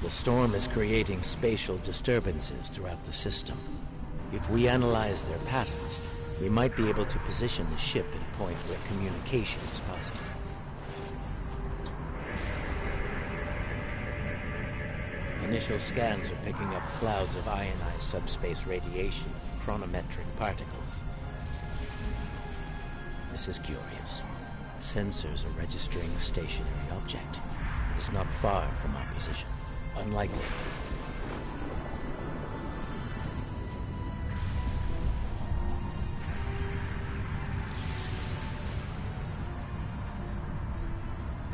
The storm is creating spatial disturbances throughout the system. If we analyze their patterns, we might be able to position the ship at a point where communication is possible. Initial scans are picking up clouds of ionized subspace radiation and chronometric particles. This is curious. Sensors are registering a stationary object. It is not far from our position. Unlikely.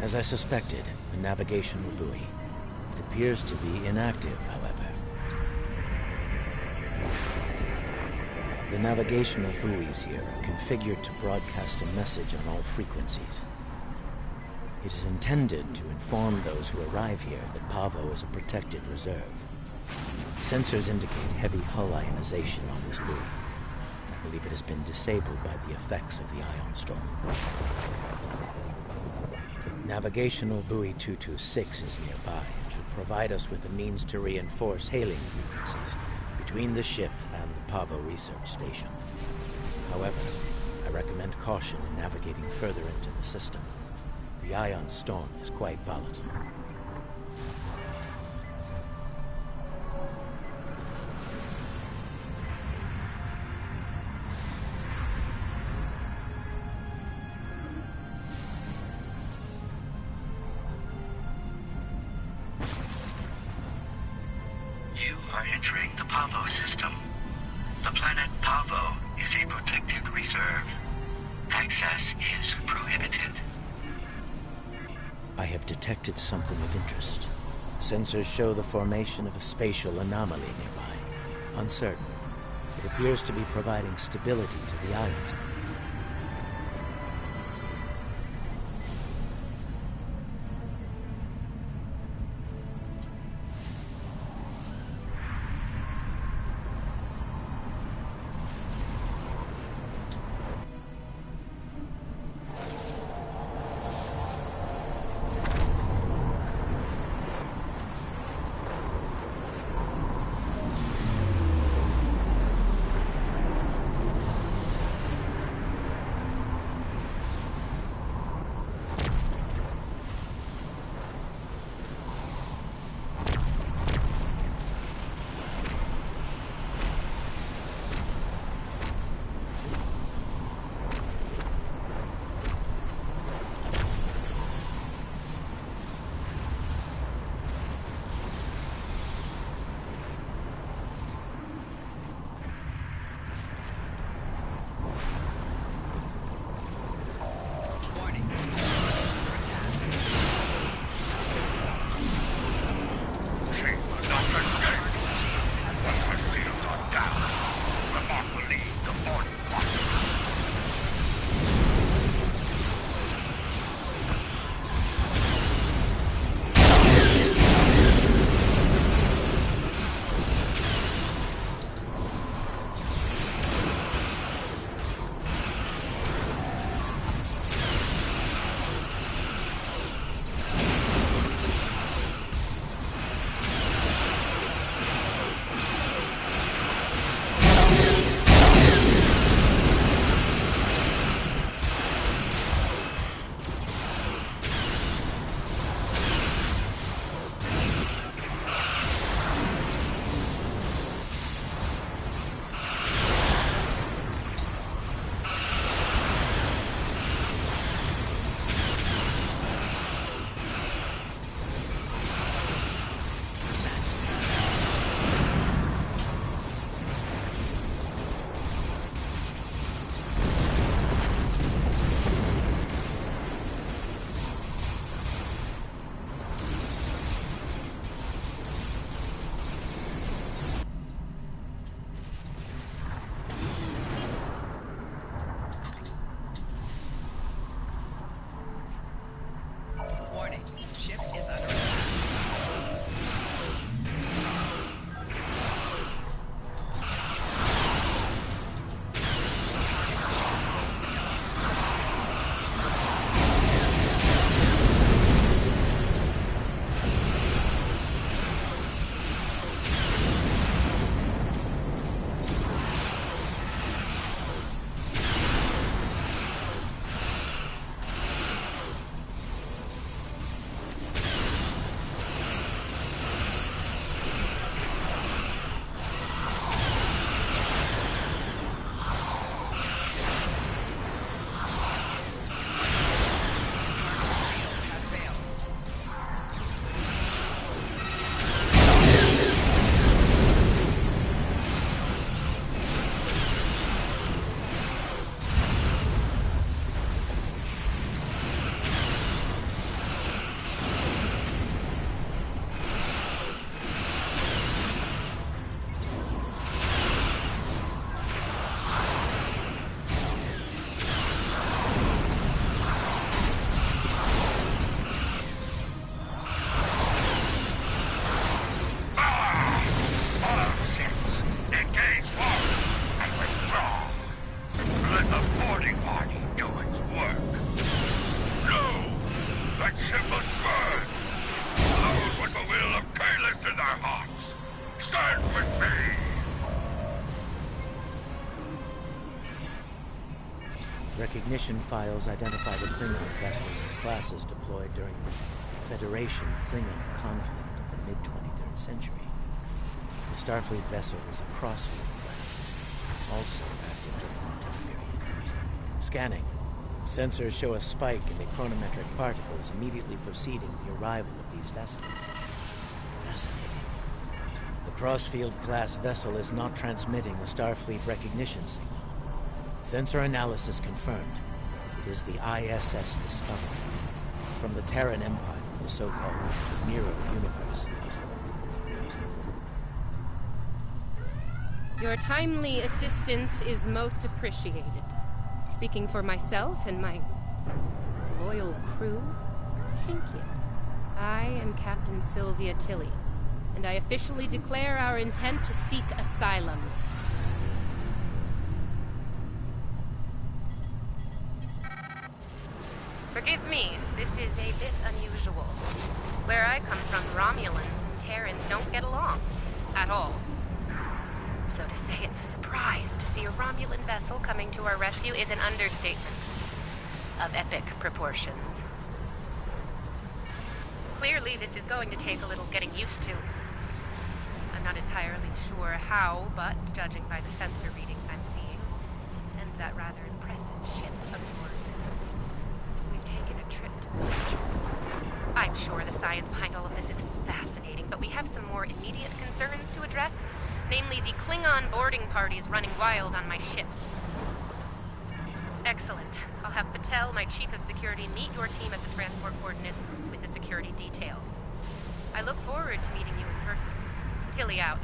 As I suspected, the navigational buoy. It appears to be inactive, however. The navigational buoys here are configured to broadcast a message on all frequencies. It is intended to inform those who arrive here that Pahvo is a protected reserve. Sensors indicate heavy hull ionization on this buoy. I believe it has been disabled by the effects of the ion storm. Navigational buoy 226 is nearby and should provide us with a means to reinforce hailing frequencies between the ship and the Pahvo research station. However, I recommend caution in navigating further into the system. The ion storm is quite volatile. You are entering the Pahvo system. The planet Pahvo is a protected reserve. Access is prohibited. I have detected something of interest. Sensors show the formation of a spatial anomaly nearby. Uncertain. It appears to be providing stability to the ions. Recognition files identify the Klingon vessels as classes deployed during the Federation-Klingon conflict of the mid-23rd century. The Starfleet vessel is a Crossfield class, also active during that time period. Scanning. Sensors show a spike in the chronometric particles immediately preceding the arrival of these vessels. Fascinating. The Crossfield-class vessel is not transmitting a Starfleet recognition signal. Sensor analysis confirmed. It is the ISS Discovery, from the Terran Empire, the so-called Mirror Universe. Your timely assistance is most appreciated. Speaking for myself and my loyal crew, thank you. I am Captain Sylvia Tilly, and I officially declare our intent to seek asylum. Forgive me, this is a bit unusual. Where I come from, Romulans and Terrans don't get along. At all. So to say it's a surprise to see a Romulan vessel coming to our rescue is an understatement of epic proportions. Clearly, this is going to take a little getting used to. I'm not entirely sure how, but judging by the sensor readings I'm seeing, and that rather impressive ship of yours, we've taken a trip to the future. I'm sure the science behind all of this is fascinating, but we have some more immediate concerns to address. Namely, the Klingon boarding parties running wild on my ship. Excellent. I'll have Patel, my chief of security, meet your team at the transport coordinates with the security detail. I look forward to meeting you in person. Tilly out.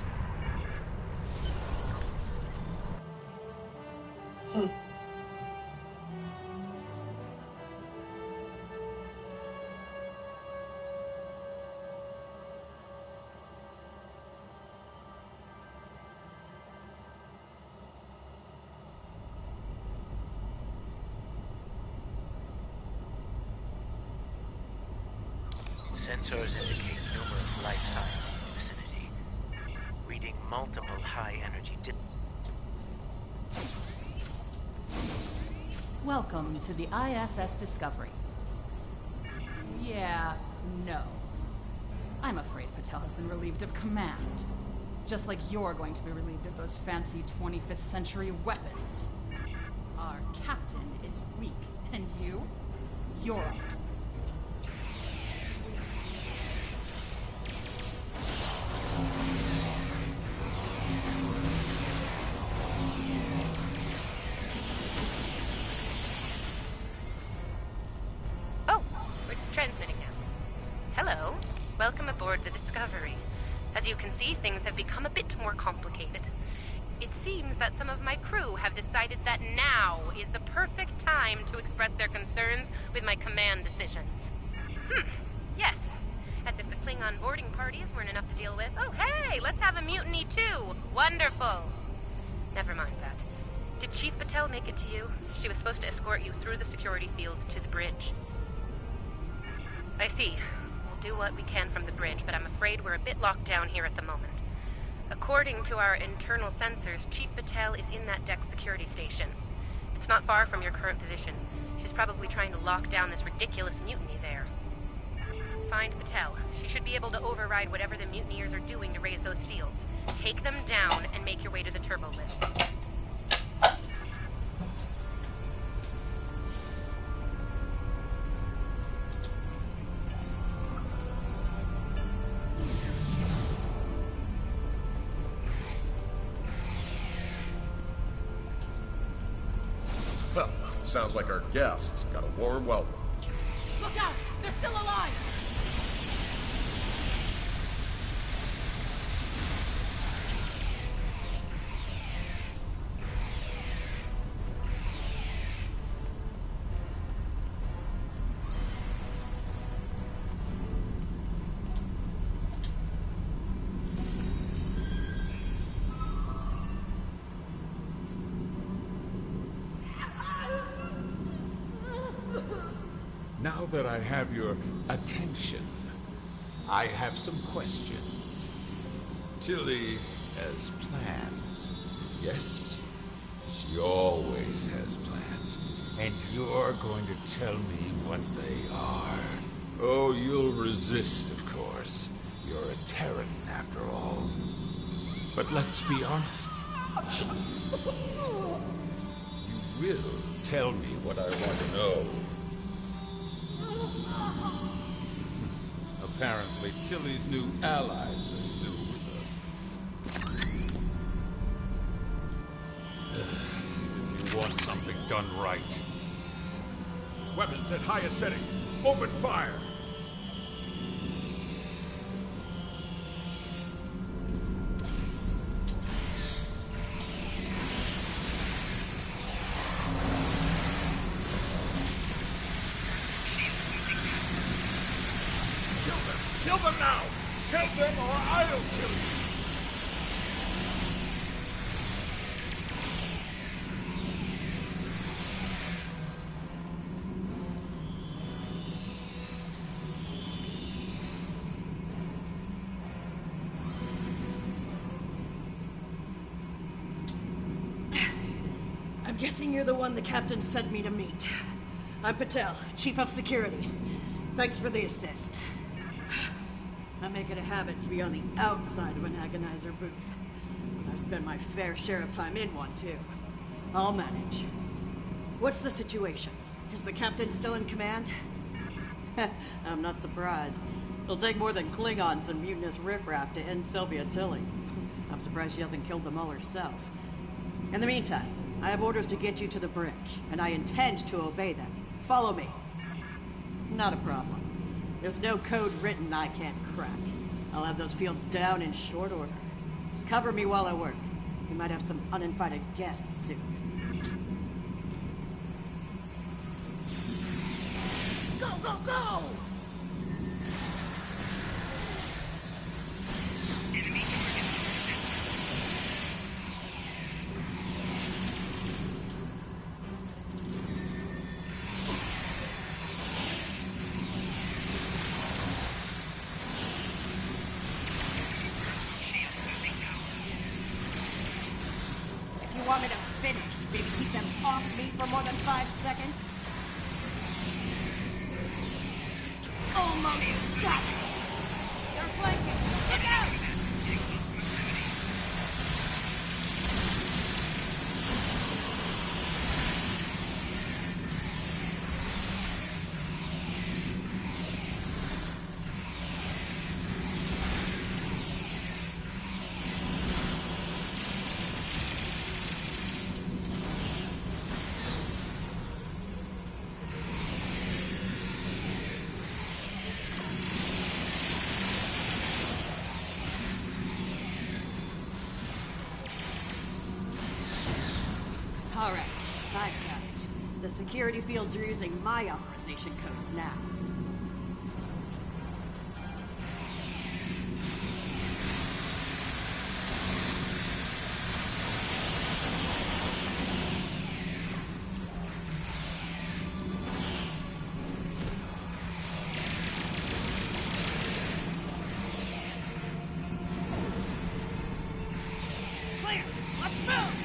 Sensors indicate numerous life signs in the vicinity, reading multiple high-energy Welcome to the ISS Discovery. Yeah, no. I'm afraid Patel has been relieved of command. Just like you're going to be relieved of those fancy 25th century weapons. Our captain is weak, and you're a fool. Welcome aboard the Discovery. As you can see, things have become a bit more complicated. It seems that some of my crew have decided that now is the perfect time to express their concerns with my command decisions. Yes. As if the Klingon boarding parties weren't enough to deal with. Oh, hey, let's have a mutiny too. Wonderful. Never mind that. Did Chief Patel make it to you? She was supposed to escort you through the security fields to the bridge. I see. Do what we can from the bridge, but I'm afraid we're a bit locked down here at the moment. According to our internal sensors, Chief Patel is in that deck security station. It's not far from your current position. She's probably trying to lock down this ridiculous mutiny there. Find Patel. She should be able to override whatever the mutineers are doing to raise those fields. Take them down and make your way to the turbo lift. Well, sounds like our guests got a warm welcome. Look out! They're still alive! Now that I have your attention, I have some questions. Tilly has plans. Yes, she He always has plans. And you're going to tell me what they are. Oh, you'll resist, of course. You're a Terran, after all. But let's be honest. You will tell me what I want to know. Apparently, Tilly's new allies are still with us. If you want something done right. Weapons at highest setting. Open fire! Kill them now! Kill them or I'll kill you! I'm guessing you're the one the captain sent me to meet. I'm Patel, Chief of Security. Thanks for the assist. I make it a habit to be on the outside of an agonizer booth. I've spent my fair share of time in one, too. I'll manage. What's the situation? Is the captain still in command? I'm not surprised. It'll take more than Klingons and mutinous riffraff to end Sylvia Tilly. I'm surprised she hasn't killed them all herself. In the meantime, I have orders to get you to the bridge, and I intend to obey them. Follow me. Not a problem. There's no code written I can't crack. I'll have those fields down in short order. Cover me while I work. We might have some uninvited guests soon. Go, go, go! Enemy target. If you want me to finish, maybe keep them off me for more than 5 seconds. Almost got it! They're flanking! Look out! All right, I've got it. The security fields are using my authorization codes now. Clear! Let's move!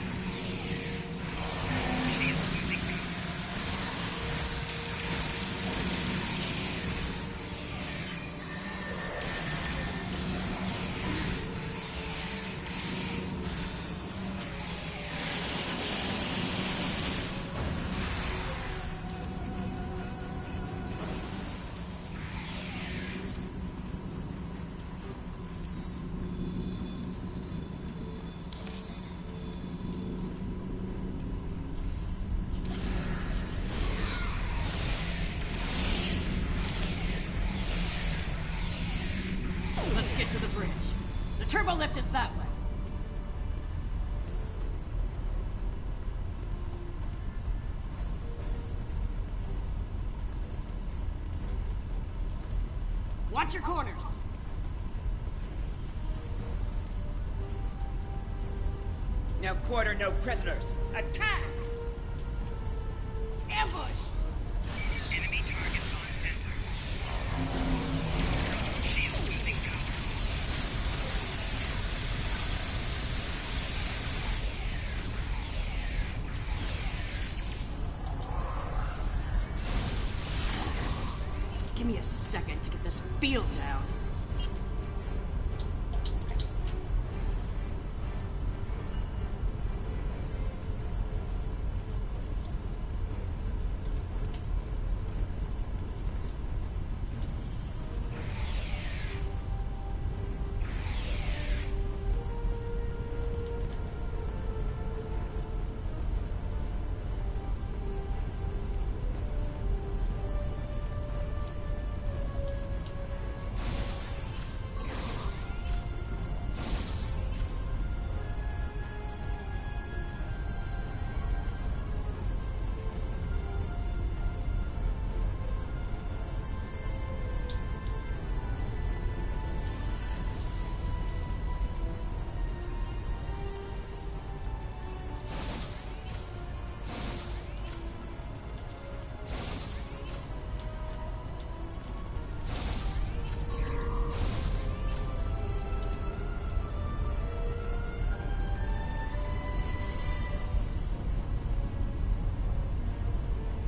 Let's get to the bridge. The turbo lift is that way. Watch your corners. No quarter, no prisoners. Attack! Ambush! Enemy targets on center. Shield losing power. Give me a second to get this field down.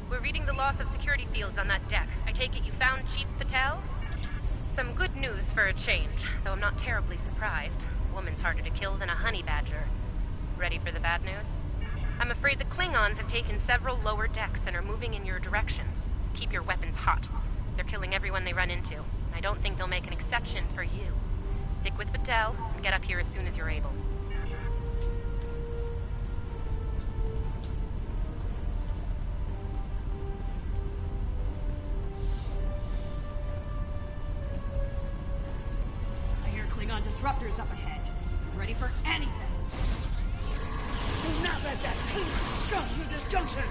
We're reading the loss of security fields on that deck. I take it you found Chief Patel? Some good news for a change, though I'm not terribly surprised. A woman's harder to kill than a honey badger. Ready for the bad news? I'm afraid the Klingons have taken several lower decks and are moving in your direction. Keep your weapons hot. They're killing everyone they run into. I don't think they'll make an exception for you. Stick with Patel and get up here as soon as you're able. Klingon disruptors up ahead. Ready for anything. Do not let that Klingon scum through this junction!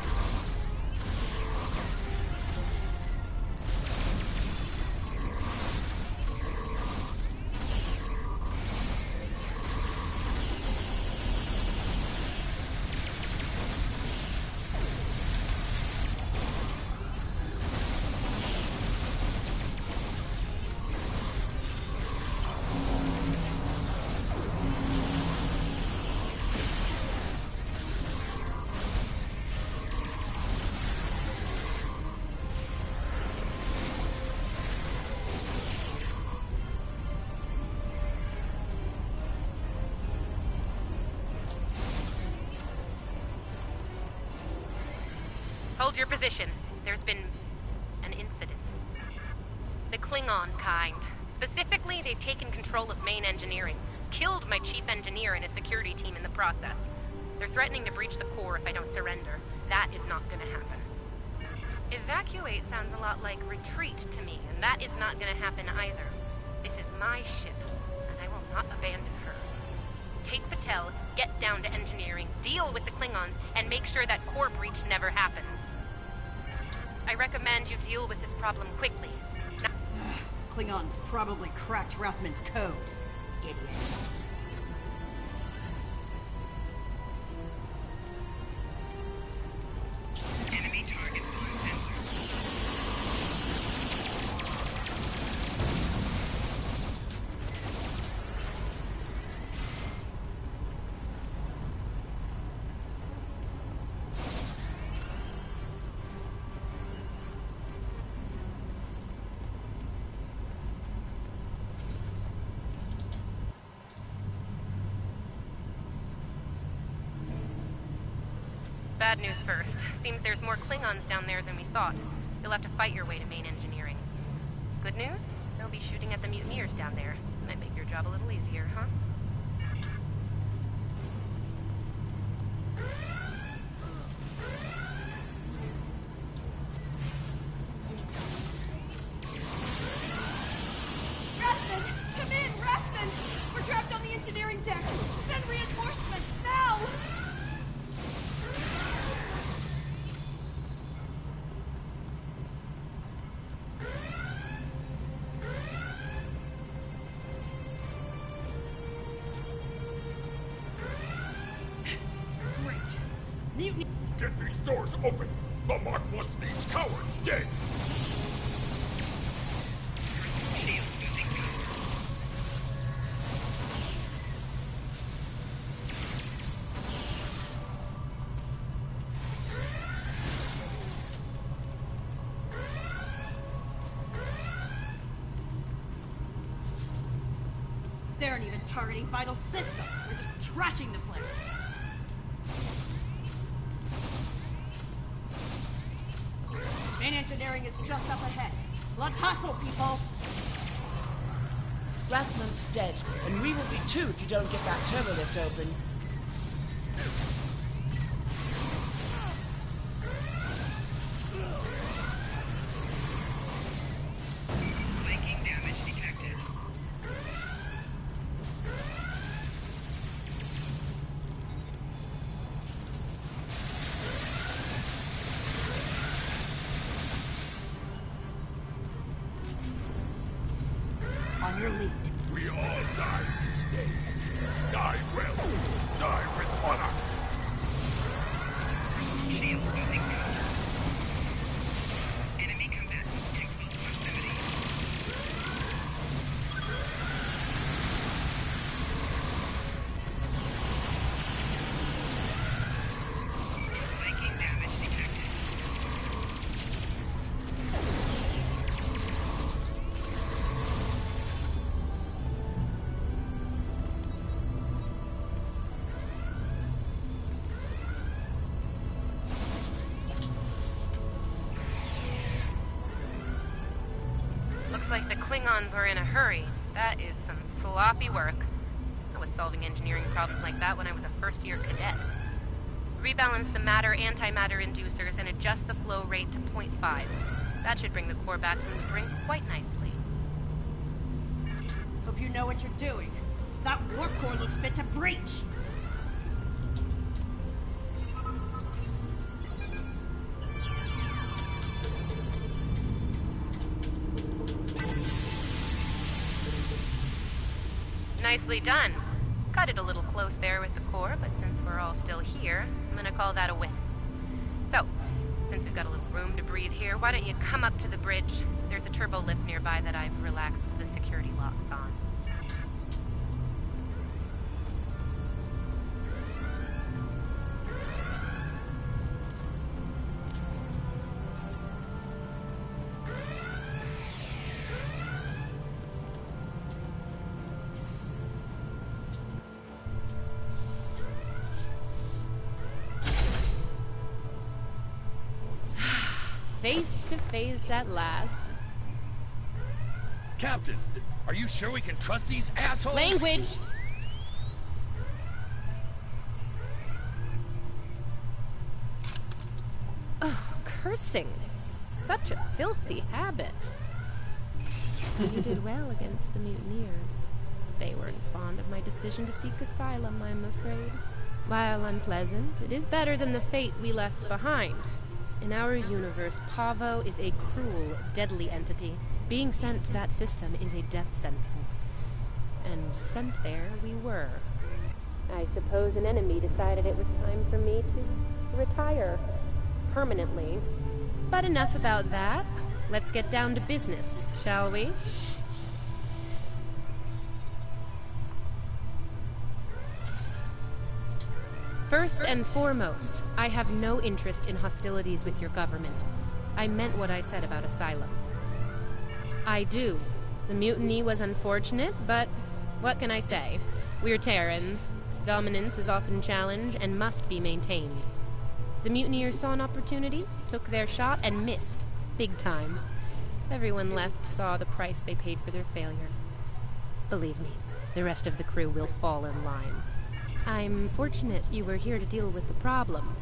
Hold your position. There's been an incident. The Klingon kind. Specifically, they've taken control of main engineering, killed my chief engineer and a security team in the process. They're threatening to breach the core if I don't surrender. That is not gonna happen. Evacuate sounds a lot like retreat to me, and that is not gonna happen either. This is my ship, and I will not abandon her. Take Patel, get down to engineering, deal with the Klingons, and make sure that core breach never happens. I recommend you deal with this problem quickly. Klingons probably cracked Rathman's code. Idiots. Enemy target on sensor. Bad news first. Seems there's more Klingons down there than we thought. You'll have to fight your way to main engineering. Good news? They'll be shooting at the mutineers down there. Might make your job a little easier, huh? Rathman! Come in, Rathman! We're trapped on the engineering deck! Send reinforcements, now! Great. Mutiny. Get these doors open! The Mark wants these cowards dead! Shield losing power. targeting vital systems. We're just trashing the place. Main engineering is just up ahead. Let's hustle, people! Rathman's dead, and we will be too if you don't get that turbo lift open. Flanking damage detected. On your lead. We all die this day. Die well. Die with honor. Shield losing power. Enemy combatants in close proximity. Flanking damage detected. Looks like the Klingons were in a hurry. That is some sloppy work. I was solving engineering problems like that when I was a first-year cadet. Rebalance the matter-antimatter inducers and adjust the flow rate to 0.5. That should bring the core back from the brink quite nicely. Hope you know what you're doing. That warp core looks fit to breach. Nicely done. Cut it a little close there with the core, but since we're all still here, I'm gonna call that a win. So, since we've got a little room to breathe here, why don't you come up to the bridge? There's a turbo lift nearby that I've relaxed the security locks on. Face to face at last. Captain, are you sure we can trust these assholes? Language! Oh, cursing. It's such a filthy habit. You did well against the mutineers. They weren't fond of my decision to seek asylum, I'm afraid. While unpleasant, it is better than the fate we left behind. In our universe, Pahvo is a cruel, deadly entity. Being sent to that system is a death sentence. And sent there we were. I suppose an enemy decided it was time for me to retire. Permanently. But enough about that. Let's get down to business, shall we? First and foremost, I have no interest in hostilities with your government. I meant what I said about asylum. I do. The mutiny was unfortunate, but what can I say? We're Terrans. Dominance is often challenged and must be maintained. The mutineers saw an opportunity, took their shot, and missed. Big time. Everyone left saw the price they paid for their failure. Believe me, the rest of the crew will fall in line. I'm fortunate you were here to deal with the problem.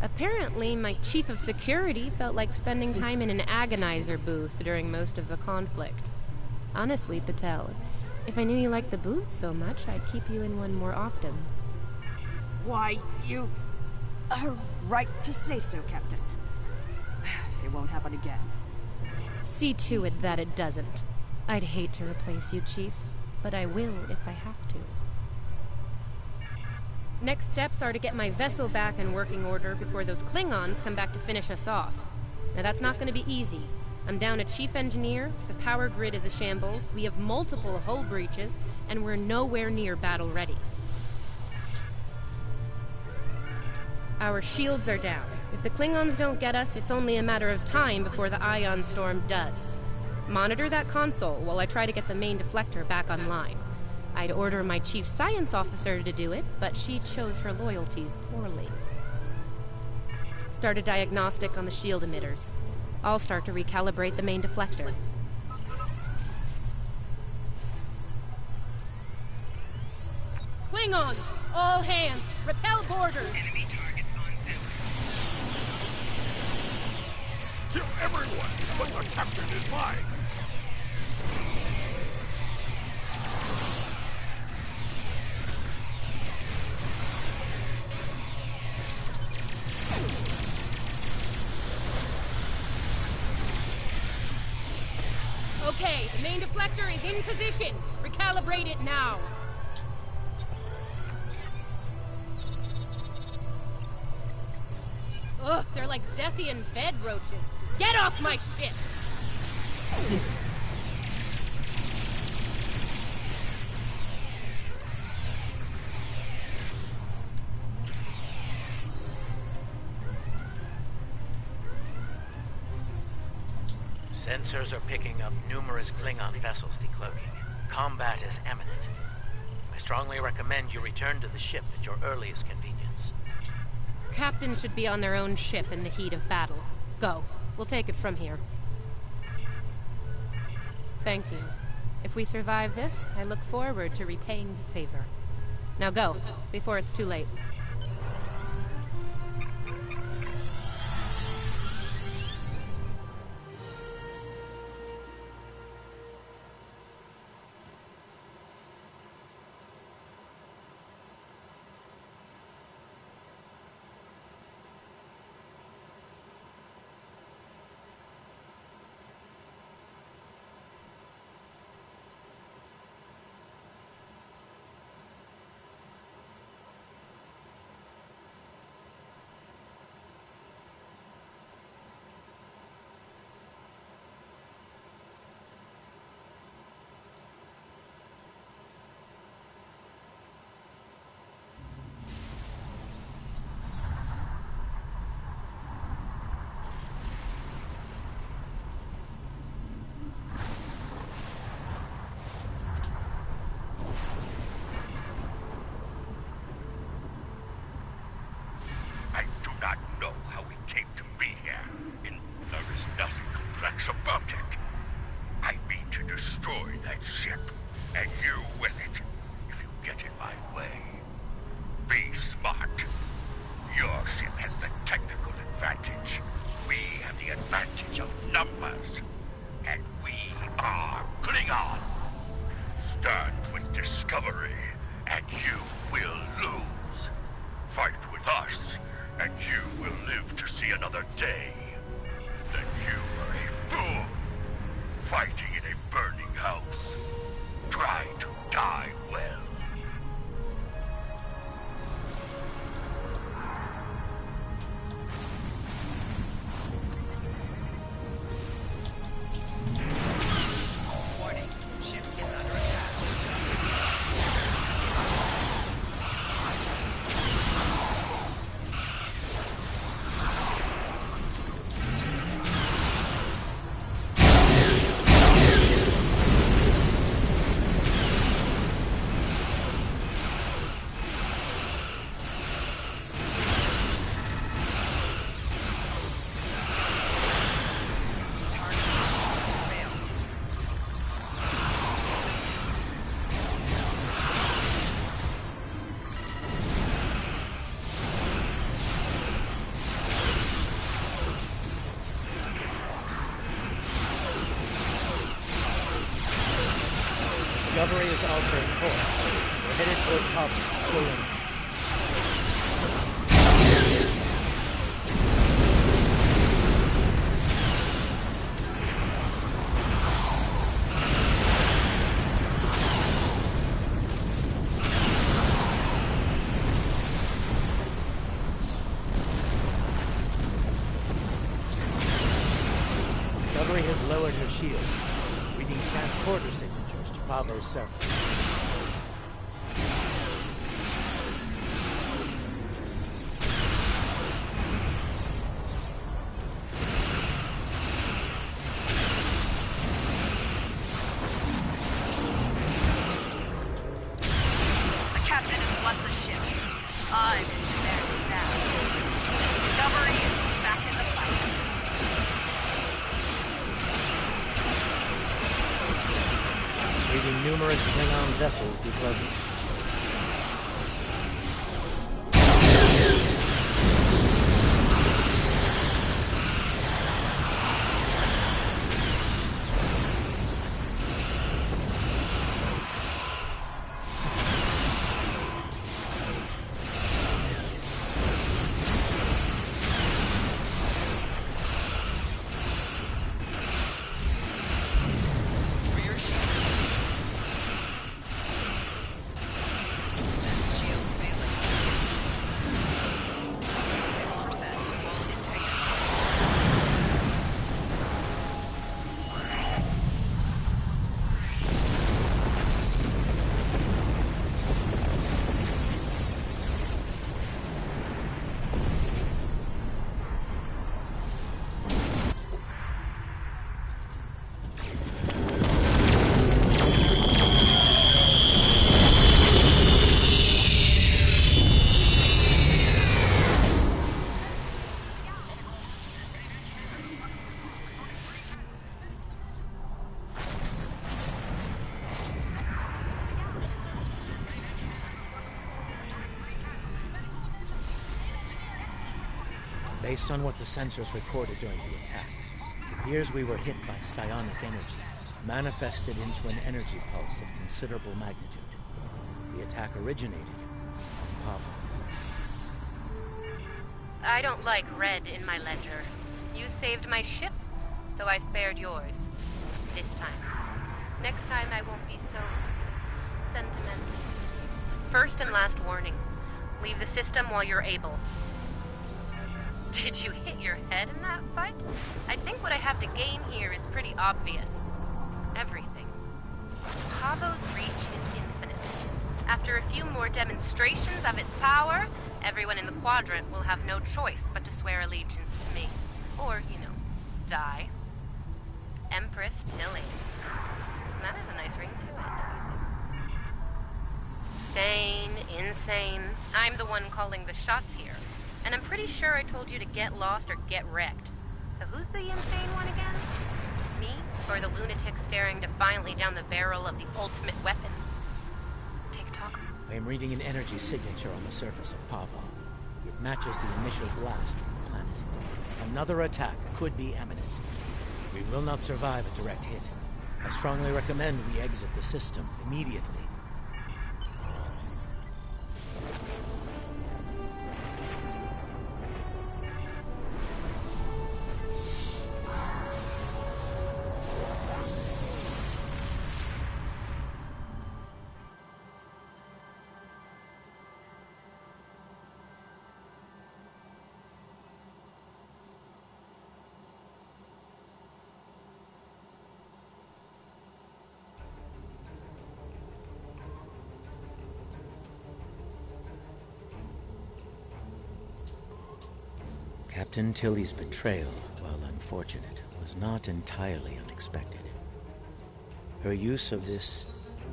Apparently, my chief of security felt like spending time in an agonizer booth during most of the conflict. Honestly, Patel, if I knew you liked the booth so much, I'd keep you in one more often. Why, you are right to say so, Captain. It won't happen again. See to it that it doesn't. I'd hate to replace you, Chief, but I will if I have to. Next steps are to get my vessel back in working order before those Klingons come back to finish us off. Now that's not going to be easy. I'm down a chief engineer, the power grid is a shambles, we have multiple hull breaches, and we're nowhere near battle ready. Our shields are down. If the Klingons don't get us, it's only a matter of time before the ion storm does. Monitor that console while I try to get the main deflector back online. I'd order my chief science officer to do it, but she chose her loyalties poorly. Start a diagnostic on the shield emitters. I'll start to recalibrate the main deflector. Klingons! All hands! Repel borders! Enemy target on this. Kill everyone, but the captain is mine! Okay, the main deflector is in position. Recalibrate it now. Ugh, they're like Zethian bed roaches. Get off my ship! Sensors are picking up numerous Klingon vessels decloaking. Combat is imminent. I strongly recommend you return to the ship at your earliest convenience. Captains should be on their own ship in the heat of battle. Go. We'll take it from here. Thank you. If we survive this, I look forward to repaying the favor. Now go, before it's too late. I do not know how we came to be here, and there is nothing complex about it. I mean to destroy that ship, and you with it, if you get in my way. Be smart. Your ship has the technical advantage. We have the advantage of numbers. And we are Klingon. Stand with Discovery, and you will lose. Fight with us, and you will live to see another day. Then you are a fool, fighting in a burning house. Try to die well. Warning. Ship is under attack. Discovery is altering course. We're headed toward Pahvo. Discovery has lowered her shields, reading transporter signatures to Pahvo's surface. numerous Klingon vessels decloaking. Based on what the sensors recorded during the attack, it appears we were hit by psionic energy, manifested into an energy pulse of considerable magnitude. The attack originated on Pahvo. I don't like red in my ledger. You saved my ship, so I spared yours. This time. Next time I won't be so sentimental. First and last warning. Leave the system while you're able. Did you hit your head in that fight? I think what I have to gain here is pretty obvious. Everything. Pahvo's reach is infinite. After a few more demonstrations of its power, everyone in the quadrant will have no choice but to swear allegiance to me. Or, die. Empress Tilly. That is a nice ring to it. Sane, insane. I'm the one calling the shots here. And I'm pretty sure I told you to get lost or get wrecked. So who's the insane one again? Me? Or the lunatic staring defiantly down the barrel of the ultimate weapon? Tick-tock? I am reading an energy signature on the surface of Pahvo. It matches the initial blast from the planet. Another attack could be imminent. We will not survive a direct hit. I strongly recommend we exit the system immediately. Captain Tilly's betrayal, while unfortunate, was not entirely unexpected. Her use of this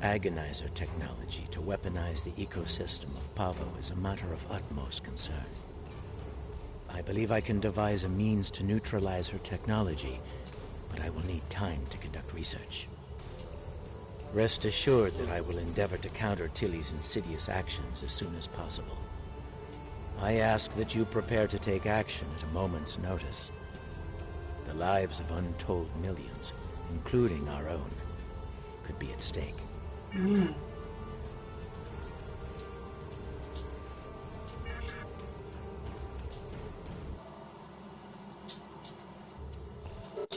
agonizer technology to weaponize the ecosystem of Pahvo is a matter of utmost concern. I believe I can devise a means to neutralize her technology, but I will need time to conduct research. Rest assured that I will endeavor to counter Tilly's insidious actions as soon as possible. I ask that you prepare to take action at a moment's notice. The lives of untold millions, including our own, could be at stake.